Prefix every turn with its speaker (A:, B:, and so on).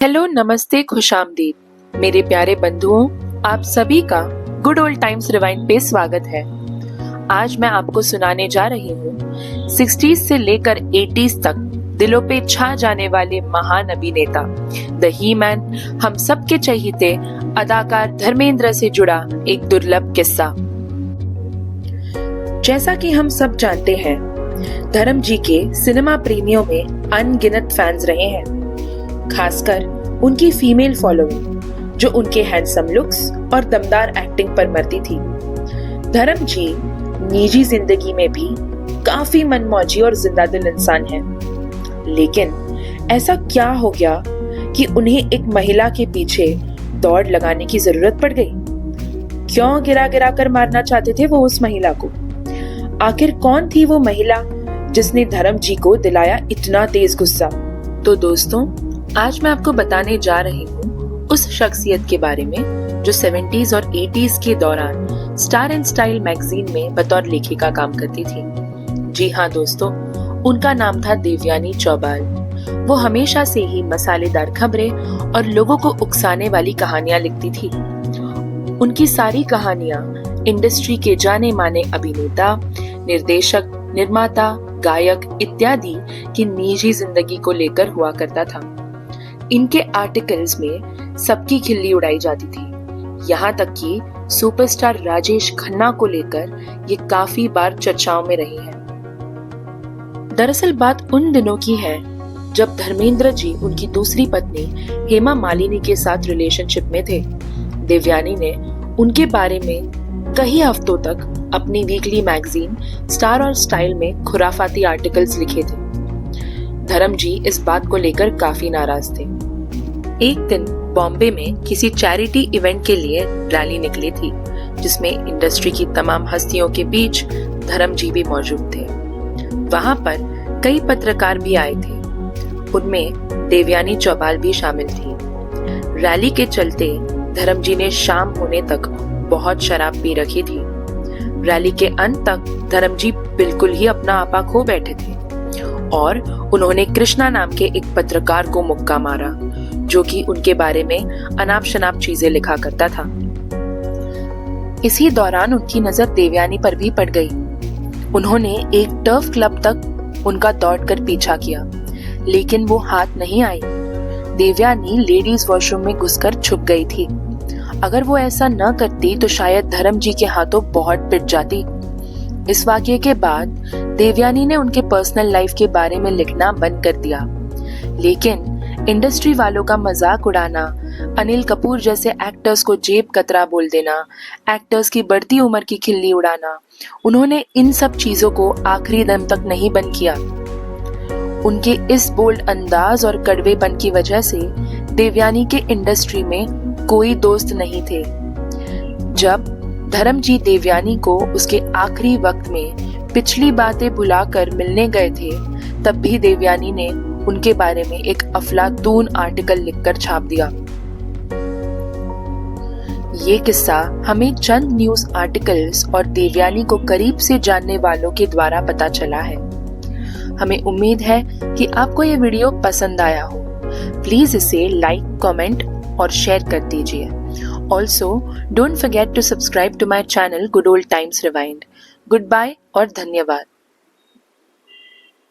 A: Hello, नमस्ते, खुशामदीद मेरे प्यारे बंधुओं। आप सभी का गुड ओल्ड टाइम्स रिवाइंड पे स्वागत है। आज मैं आपको सुनाने जा रही हूँ 60s से लेकर 80s तक दिलों पे छा जाने वाले महान अभिनेता द ही मैन, हम सबके चहीते अदाकार धर्मेंद्र से जुड़ा एक दुर्लभ किस्सा। जैसा कि हम सब जानते हैं, धर्म जी के सिनेमा प्रेमियों में अनगिनत फैंस रहे हैं, खासकर उनकी फीमेल फॉलोइंग जो उनके हैंडसम लुक्स और दमदार एक्टिंग पर मरती थी। धर्म जी निजी जिंदगी में भी काफी मनमौजी और जिंदादिल इंसान हैं। लेकिन ऐसा क्या हो गया कि उन्हें एक महिला के पीछे दौड़ लगाने की जरूरत पड़ गई? क्यों गिरा गिरा कर मारना चाहते थे वो उस महिला को? आखिर कौन थी वो महिला जिसने धर्म जी को दिलाया इतना तेज गुस्सा? तो दोस्तों, आज मैं आपको बताने जा रही हूँ उस शख्सियत के बारे में जो 70s और 80s के दौरान स्टार एंड स्टाइल मैगजीन में बतौर लेखिका काम करती थी। जी हाँ दोस्तों, उनका नाम था देवयानी चौबाल। वो हमेशा से ही मसालेदार खबरें और लोगों को उकसाने वाली कहानियां लिखती थी। उनकी सारी कहानियां इंडस्ट्री के जाने माने अभिनेता, निर्देशक, निर्माता, गायक इत्यादि की निजी जिंदगी को लेकर हुआ करता था। इनके आर्टिकल्स में सबकी खिल्ली उड़ाई जाती थी, यहाँ तक कि सुपरस्टार राजेश खन्ना को लेकर ये काफी बार चर्चाओं में रही है। दरअसल बात उन दिनों की है जब धर्मेंद्र जी उनकी दूसरी पत्नी हेमा मालिनी के साथ रिलेशनशिप में थे। देवयानी ने उनके बारे में कई हफ्तों तक अपनी वीकली मैगजीन स्टार और स्टाइल में खुराफाती आर्टिकल्स लिखे थे। धर्म जी इस बात को लेकर काफी नाराज थे। एक दिन बॉम्बे में किसी चैरिटी इवेंट के लिए रैली निकली थी, जिसमें इंडस्ट्री की तमाम हस्तियों के बीच धर्म जी भी मौजूद थे। वहां पर कई पत्रकार भी आए थे, उनमें देवयानी चौबाल भी शामिल थी। रैली के चलते धर्म जी ने शाम होने तक बहुत शराब पी रखी थी। रैली के अंत तक धर्म जी बिल्कुल ही अपना आपा खो बैठे थे और उन्होंने कृष्णा नाम के एक पत्रकार को मुक्का मारा, जो कि उनके बारे में अनाप शनाप चीजें लिखा करता था। इसी दौरान उनकी नजर देवयानी पर भी पड़ गई। उन्होंने एक टर्फ क्लब तक उनका दौड़कर पीछा किया, लेकिन वो हाथ नहीं आई। देवयानी लेडीज वॉशरूम में घुसकर छुप गई थी। अगर वो ऐसा न करती तो शायद धर्म जी के हाथों बहुत पिट जाती। इस वाकये के बाद देवयानी ने उनके पर्सनल लाइफ के बारे में लिखना बंद कर दिया, लेकिन इंडस्ट्री वालों का मजाक उड़ाना, अनिल कपूर जैसे एक्टर्स को जेब कतरा बोल देना, एक्टर्स की बढ़ती उम्र की खिल्ली उड़ाना, उन्होंने इन सब चीजों को आखिरी दम तक नहीं बंद किया। उनके इस बोल्ड अंदाज और कड़वेपन की वजह से देवयानी के इंडस्ट्री में कोई दोस्त नहीं थे। जब धर्म जी देवयानी को उसके आखिरी वक्त में पिछली बातें भुलाकर मिलने गए थे, तब भी देवयानी ने उनके बारे में एक अफलातून आर्टिकल लिखकर छाप दिया। ये किस्सा हमें चंद न्यूज आर्टिकल्स और देवयानी को करीब से जानने वालों के द्वारा पता चला है। हमें उम्मीद है कि आपको ये वीडियो पसंद आया हो। प्लीज इसे लाइक, कमेंट और शेयर कर दीजिए। Also don't forget to subscribe to my channel good old times rewind. Goodbye और धन्यवाद।